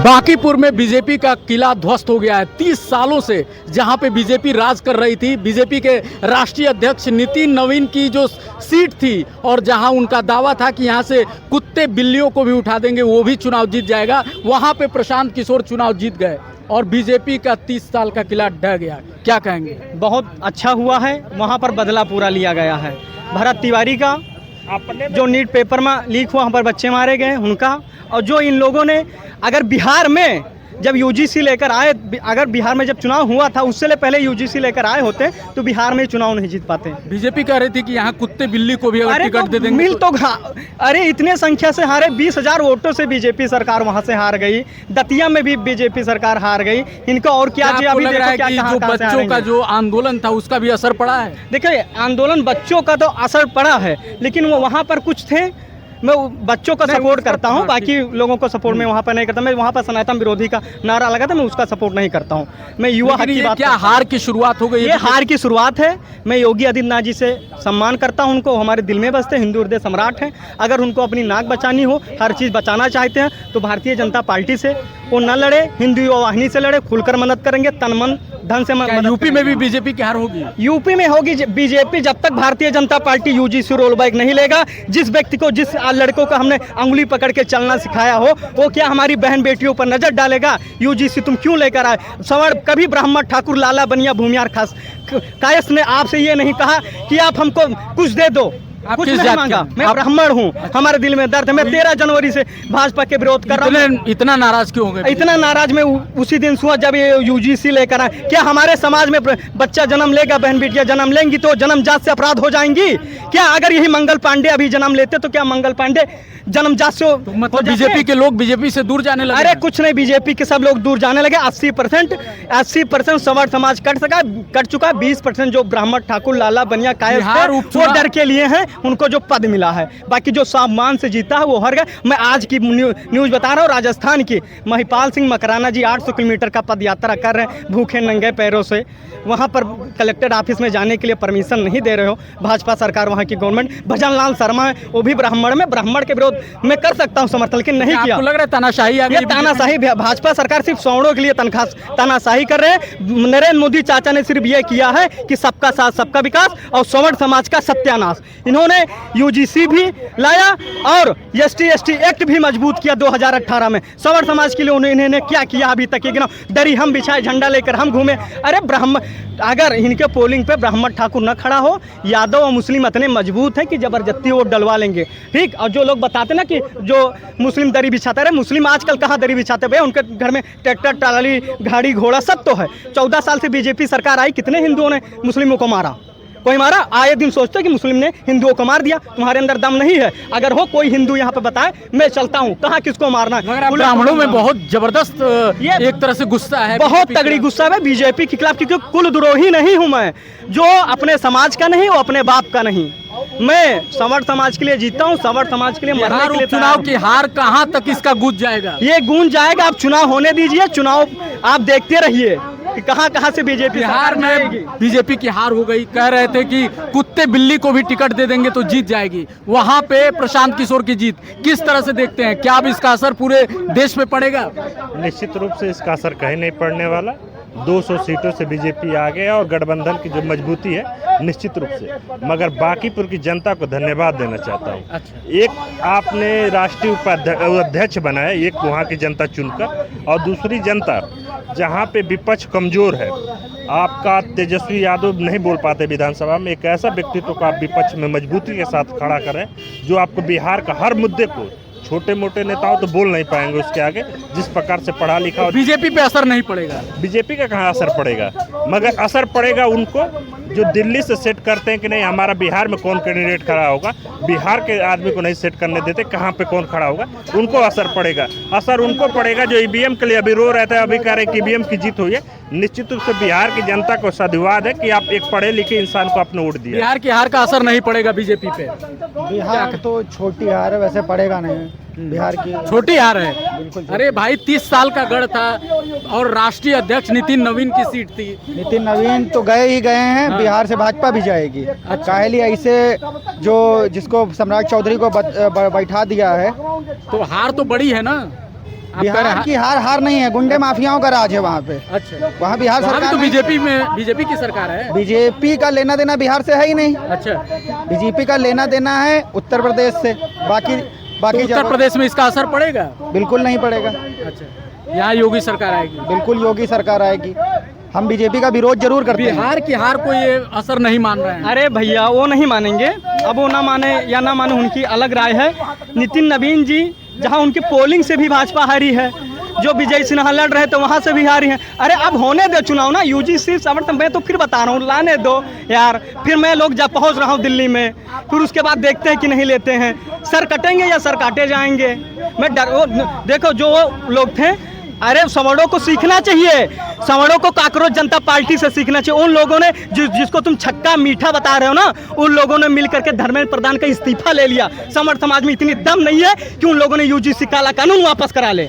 बांकीपुर में बीजेपी का किला ध्वस्त हो गया है। 30 सालों से जहां पे बीजेपी राज कर रही थी, बीजेपी के राष्ट्रीय अध्यक्ष नितिन नवीन की जो सीट थी और जहां उनका दावा था कि यहां से कुत्ते बिल्लियों को भी उठा देंगे, वो भी चुनाव जीत जाएगा, वहां पे प्रशांत किशोर चुनाव जीत गए और बीजेपी का 30 साल का किला ढह गया। क्या कहेंगे? बहुत अच्छा हुआ है, वहाँ पर बदला पूरा लिया गया है। भरत तिवारी का जो नीट पेपर में लीक हुआ, वहाँ पर बच्चे मारे गए उनका, और जो इन लोगों ने अगर बिहार में जब यूजीसी लेकर आए, अगर बिहार में जब चुनाव हुआ था उससे पहले यूजीसी लेकर आए होते तो बिहार में चुनाव नहीं जीत पाते। बीजेपी कह रही थी कि यहाँ कुत्ते बिल्ली को भी अगर टिकट दे देंगे मिल तो अरे इतने संख्या से हारे, 20,000 वोटों से बीजेपी सरकार वहां से हार गई। दतिया में भी बीजेपी सरकार हार गई। इनका और क्या अभी लग रहा है कि जो बच्चों का जो आंदोलन था उसका भी असर पड़ा है? देखिए, आंदोलन बच्चों का तो असर पड़ा है, लेकिन वो वहाँ पर कुछ थे, मैं बच्चों का सपोर्ट करता हूं, बाकी लोगों को सपोर्ट मैं वहां पर नहीं करता। मैं वहां पर सनातन विरोधी का नारा लगा था, मैं उसका सपोर्ट नहीं करता हूं। मैं युवा हक की बात, क्या हार की शुरुआत हो गई? ये हार की शुरुआत है। मैं योगी आदित्यनाथ जी से सम्मान करता हूं, उनको हमारे दिल में बसते, हिंदू हृदय सम्राट हैं। अगर उनको अपनी नाक बचानी हो, हर चीज़ बचाना चाहते हैं तो भारतीय जनता पार्टी से वो न लड़े, हिंदू युवा वाहिनी से लड़े, खुलकर मदद करेंगे, तन मन धन से मदद। यूपी में भी बीजेपी की हार होगी? यूपी में होगी बीजेपी जब तक Bharatiya Janata party UGC roll back नहीं लेगा। जिस व्यक्ति को, जिस लड़कों का हमने अंगुली पकड़ के चलना सिखाया हो, वो क्या हमारी बहन बेटियों पर नजर डालेगा? यूजीसी तुम क्यों लेकर आए? सवर्ण कभी ब्राह्मण ठाकुर लाला बनिया भूमियार खास कायस ने आपसे ये नहीं कहा कि आप हमको कुछ दे दो, कुछ नहीं मांगा। मैं ब्राह्मण हूँ, हमारे दिल में दर्द है। मैं 13 जनवरी से भाजपा के विरोध कर रहा हूँ। इतना नाराज क्यों हो गए? इतना नाराज मैं उसी दिन हुआ जब ये यूजीसी लेकर आए। क्या हमारे समाज में बच्चा जन्म लेगा, बहन बेटियां जन्म लेंगी तो जन्मजात से अपराध हो जाएंगी क्या? अगर यही मंगल पांडे अभी जन्म लेते तो क्या मंगल पांडे जन्मजात से मतलब बीजेपी के लोग बीजेपी से दूर जाने लगे? अरे कुछ नहीं, बीजेपी के सब लोग दूर जाने लगे। 80% सवर्ण समाज कट चुका। 20% जो ब्राह्मण ठाकुर लाला बनिया कायस वो डर के लिए हैं, उनको जो पद मिला है। बाकी जो सम्मान से जीता है वो हार गए। मैं आज की न्यूज बता रहा हूँ, राजस्थान की। महिपाल सिंह मकराना जी 800 किलोमीटर का पद यात्रा कर रहे हैं भूखे नंगे पैरों से। वहाँ पर कलेक्टर ऑफिस में जाने के लिए परमिशन नहीं दे रहे हो भाजपा सरकार, वहाँ की गवर्नमेंट। भजन लाल शर्मा है, वो भी ब्राह्मण में, ब्राह्मण के विरोध मैं कर सकता हूँ समर्थन, लेकिन नहीं किया। आपको लग रहा है तानाशाही आ गई? ये तानाशाही, भाजपा सरकार सिर्फ सवर्णों के लिए तानाशाही कर रहे हैं। नरेंद्र मोदी चाचा ने सिर्फ ये किया है कि सबका साथ सबका विकास और सवर्ण समाज का सत्यानाश। इन्होंने यूजीसी भी लाया और ST एक्ट भी मजबूत किया 2018 में। सवर्ण समाज के लिए इन्होंने क्या किया अभी तक? दरी हम बिछाए, झंडा लेकर हम घूमे। अरे ब्राह्मण, अगर इनके पोलिंग पे ब्राह्मण ठाकुर न खड़ा हो, यादव और मुस्लिम इतने मजबूत हैं कि जबरदस्ती वोट डलवा लेंगे, ठीक। और जो लोग बताते ना कि जो मुस्लिम दरी बिछाते रहे, मुस्लिम आजकल कहाँ दरी बिछाते? भैया उनके घर में ट्रैक्टर, ट्राली, गाड़ी घोड़ा सब तो है। 14 साल से बीजेपी सरकार आई, कितने हिंदुओं ने मुस्लिमों को मारा? कोई मारा? आए दिन सोचते कि मुस्लिम ने हिंदुओं को मार दिया। तुम्हारे अंदर दम नहीं है। अगर हो कोई हिंदू यहाँ पे बताए, मैं चलता हूँ कहाँ किसको मारना है। ब्राह्मणों में बहुत जबरदस्त एक तरह से गुस्सा है, बहुत तगड़ी गुस्सा है बीजेपी के खिलाफ, क्योंकि कुल द्रोही नहीं हूँ मैं, जो अपने समाज का नहीं, वो अपने बाप का नहीं। मैं सवर्ण समाज के लिए जीता हूँ, सवर्ण समाज के लिए मरने के लिए। चुनाव की हार कहाँ तक इसका गूंज जाएगा? ये गूंज जाएगा। आप चुनाव होने दीजिए, चुनाव आप देखते रहिए कि कहाँ से बीजेपी। बिहार में बीजेपी की हार हो गई, कह रहे थे कि कुत्ते बिल्ली को भी टिकट दे देंगे तो जीत जाएगी। वहां पे प्रशांत किशोर की जीत किस तरह से देखते हैं? क्या अब इसका असर पूरे देश में पड़ेगा? निश्चित रूप से इसका असर कहीं नहीं पड़ने वाला। 200 सीटों से बीजेपी आगे है और गठबंधन की जो मजबूती है निश्चित रूप से। मगर बांकीपुर की जनता को धन्यवाद देना चाहता हूँ। अच्छा। एक आपने राष्ट्रीय उपाध्यक्ष बनाया, एक वहाँ की जनता चुनकर, और दूसरी जनता जहाँ पे विपक्ष कमजोर है, आपका तेजस्वी यादव नहीं बोल पाते विधानसभा में, एक ऐसा व्यक्तित्व को आप विपक्ष में मजबूती के साथ खड़ा करें जो आपको बिहार का हर मुद्दे को, छोटे मोटे नेताओं तो बोल नहीं पाएंगे उसके आगे, जिस प्रकार से पढ़ा लिखा। और बीजेपी पे असर नहीं पड़ेगा? बीजेपी का कहाँ असर पड़ेगा? मगर असर पड़ेगा उनको जो दिल्ली से सेट करते हैं कि नहीं हमारा बिहार में कौन कैंडिडेट खड़ा होगा, बिहार के आदमी को नहीं सेट करने देते कहाँ पे कौन खड़ा होगा, उनको असर पड़ेगा। असर उनको पड़ेगा जो ईवीएम के लिए अभी रो रहता है, अभी कह रहे हैं कि ईवीएम की जीत हुई है। निश्चित रूप से बिहार की जनता को साधुवाद है कि आप एक पढ़े लिखे इंसान को अपने वोट दिया। बिहार की हार का असर नहीं पड़ेगा बीजेपी पे? बिहार तो छोटी हार है, वैसे पड़ेगा नहीं। बिहार की छोटी हार है। अरे भाई 30 साल का गढ़ था और राष्ट्रीय अध्यक्ष नितिन नवीन की सीट थी। नितिन नवीन तो गए ही गए हैं। हाँ। बिहार से भाजपा भी जाएगी। काहेली ऐसे जो जिसको सम्राट चौधरी को बैठा दिया है, तो हार तो बड़ी है ना। आप कह रहे बिहार हैं- की हार नहीं है, गुंडे माफियाओं का राज है वहाँ पे। अच्छा, वहाँ बिहार वहाँ भी सरकार तो नहीं- बीजेपी की सरकार है। बीजेपी का लेना देना बिहार से है ही नहीं। अच्छा, बीजेपी का लेना देना है उत्तर प्रदेश से। बाकी तो उत्तर जगह प्रदेश में इसका असर पड़ेगा? बिल्कुल नहीं पड़ेगा। अच्छा, यहाँ योगी सरकार आएगी। बिल्कुल योगी सरकार आएगी। हम बीजेपी का विरोध जरूर करते हैं। बिहार की हार को ये असर नहीं मान रहे हैं। अरे भैया वो नहीं मानेंगे, अब वो ना माने या ना माने उनकी अलग राय है। नितिन नवीन जी जहां उनकी पोलिंग से भी भाजपा हारी है, जो विजय सिन्हा लड़ रहे तो वहां से भी हारी है। अरे अब होने दो चुनाव ना, यूजीसी समर्थन, मैं तो फिर बता रहा हूँ लाने दो यार। फिर मैं लोग जब पहुंच रहा हूँ दिल्ली में, फिर उसके बाद देखते हैं कि नहीं लेते हैं, सर कटेंगे या सर काटे जाएंगे। मैं देखो जो लोग थे, अरे सवर्णों को सीखना चाहिए, सवर्णों को काकरोच जनता पार्टी से सीखना चाहिए। उन लोगों ने जिसको तुम छक्का मीठा बता रहे हो ना, उन लोगों ने मिल करके धर्मेंद्र प्रधान का इस्तीफा ले लिया। समर्थ समाज में इतनी दम नहीं है कि उन लोगों ने यूजीसी काला कानून वापस करा ले,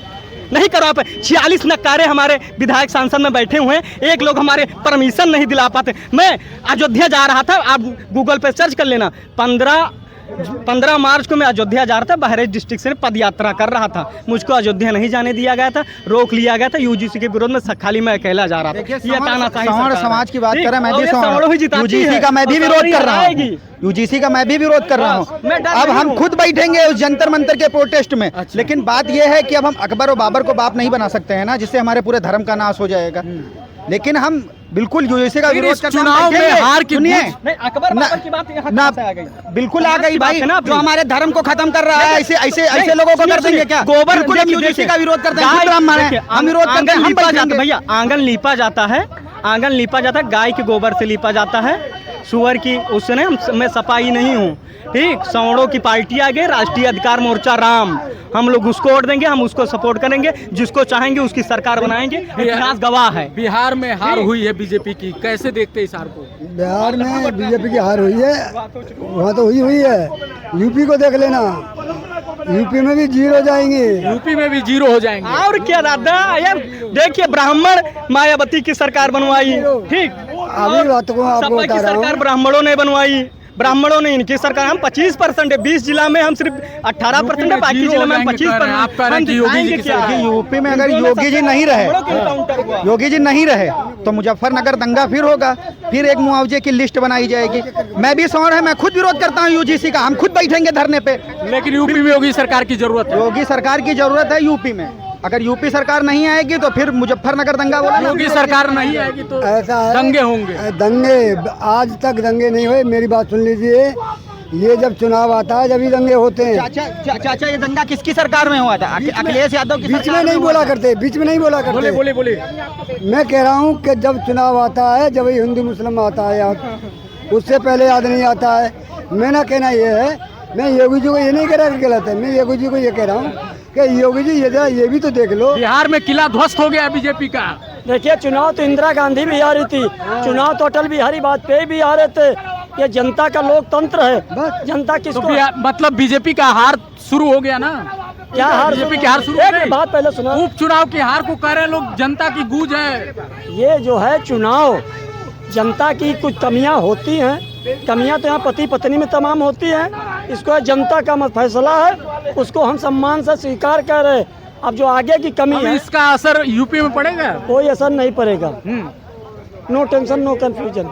नहीं करवा पाए। 46 नक्कारे हमारे विधायक सांसद में बैठे हुए हैं, एक लोग हमारे परमिशन नहीं दिला पाते। मैं अयोध्या जा रहा था, आप गूगल पे सर्च कर लेना, 15 मार्च को मैं अयोध्या जा रहा था, बहराइच डिस्ट्रिक्ट से पद यात्रा कर रहा था। मुझको अयोध्या नहीं जाने दिया गया था, रोक लिया गया था यूजीसी के विरोध में। खाली मैं अकेला जा रहा था। ये सवर्ण समाज की बात करें, मैं भी यूजीसी यूजीसी का मैं भी विरोध कर रहा हूँ। यूजीसी का मैं भी विरोध कर रहा हूँ। मैं डर अब नहीं हम हूँ। खुद बैठेंगे उस जंतर मंतर के प्रोटेस्ट में। अच्छा। लेकिन बात यह है कि अब हम अकबर और बाबर को बाप नहीं बना सकते हैं ना, जिससे हमारे पूरे धर्म का नाश हो जाएगा। लेकिन हम बिल्कुल यूजीसी का लेकिन विरोध इस करते हैं। चुनाव में बैठेंगे। हार की सुनिए, गूंज- नहीं, अकबर ना- बाबर की बात यहाँ ना कहाँ से आ गई? बिल्कुल आ गई की बात भाई, है ना जो हमारे धर्म को खत्म कर रहा है, ऐसे ऐसे ऐसे लोगों को कर देंगे क्या? गोबर बिल्कुल हम यूजीसी का विरोध करते हैं, गाय- खुद ब्राह्मण हैं, देखिए, हम विरोध करते हैं, आंगन हम लीपा जाता बैठेंगे। है भैया, आंगन लीपा जाता है, आंगन लीपा जाता है, गाय के गोबर से लीपा जाता है, सुअर की उसने मैं सफाई नहीं हूँ। ठीक, सवड़ों की पार्टी आ गई, राष्ट्रीय अधिकार मोर्चा राम, हम लोग उसको वोट देंगे, हम उसको सपोर्ट करेंगे, जिसको चाहेंगे उसकी सरकार बनाएंगे। इतिहास गवाह है। बिहार में हार हुई है बीजेपी की, कैसे देखते हैं इस हार को? बिहार में बीजेपी की हार हुई है, वहाँ तो हुई है। यूपी को देख लेना, यूपी में भी 0 जाएंगे। यूपी में भी 0 हो जाएंगे। और क्या दादा यार, देखिए ब्राह्मण मायावती की सरकार बनवाई, ठीक, अभी बात को आपको सपा की बता रहा हूँ। सरकार ब्राह्मणों ने बनवाई, ब्राह्मणों ने इनकी सरकार। हम 25% है, 20 जिला में हम सिर्फ 18% है, बाकी जीरो जिला में हम हो जाएंगे, कह रहे हैं। आप कह रहे हैं कि योगी जी की देखिए, यूपी में अगर योगी जी नहीं रहे, योगी जी नहीं रहे तो मुजफ्फरनगर दंगा फिर होगा, फिर एक मुआवजे की लिस्ट बनाई जाएगी। मैं भी सवर्ण है, मैं खुद विरोध करता हूँ यूजीसी का, हम खुद बैठेंगे धरने पे। लेकिन यूपी में योगी सरकार की जरूरत है। योगी सरकार की जरूरत है यूपी में। अगर यूपी सरकार नहीं आएगी तो फिर मुजफ्फरनगर दंगा बोला योगी सरकार नहीं आएगी तो ऐसा है, दंगे होंगे। दंगे आज तक दंगे नहीं हुए। मेरी बात सुन लीजिए, ये जब चुनाव आता है जब ही दंगे होते हैं। चाचा ये दंगा किसकी सरकार में हुआ था? अखिलेश यादव की बीच में नहीं बोला करते, बीच में नहीं बोला करते। बोले मैं कह रहा हूँ कि जब चुनाव आता है, जब ही हिंदू मुस्लिम आता है याद, उससे पहले याद नहीं आता है। मेरा कहना ये है, मैं योगी जी को ये नहीं कह रहा कि गलत है, मैं योगी जी को ये कह रहा हूँ कि योगी जी ये भी तो देख लो। बिहार में किला ध्वस्त हो गया बीजेपी का। देखिए, चुनाव तो इंदिरा गांधी भी आ रही थी, चुनाव तो अटल बिहारी वाजपेयी भी आ रहे थे। ये जनता का लोकतंत्र है, जनता तो किसको मतलब बीजेपी का हार शुरू हो गया ना? क्या हार? बीजेपी की हार शुरू हो गई। एक बात पहले सुना, उपचुनाव की हार को कह रहे हैं लोग, जनता की गूंज है। ये जो है चुनाव, जनता की कुछ कमियां होती हैं, कमियां तो यहाँ पति पत्नी में तमाम होती हैं। इसको जनता का फैसला है, उसको हम सम्मान से स्वीकार कर रहे हैं। अब जो आगे की कमी अब है, इसका असर यूपी में पड़ेगा? कोई असर नहीं पड़ेगा। No tension, no confusion.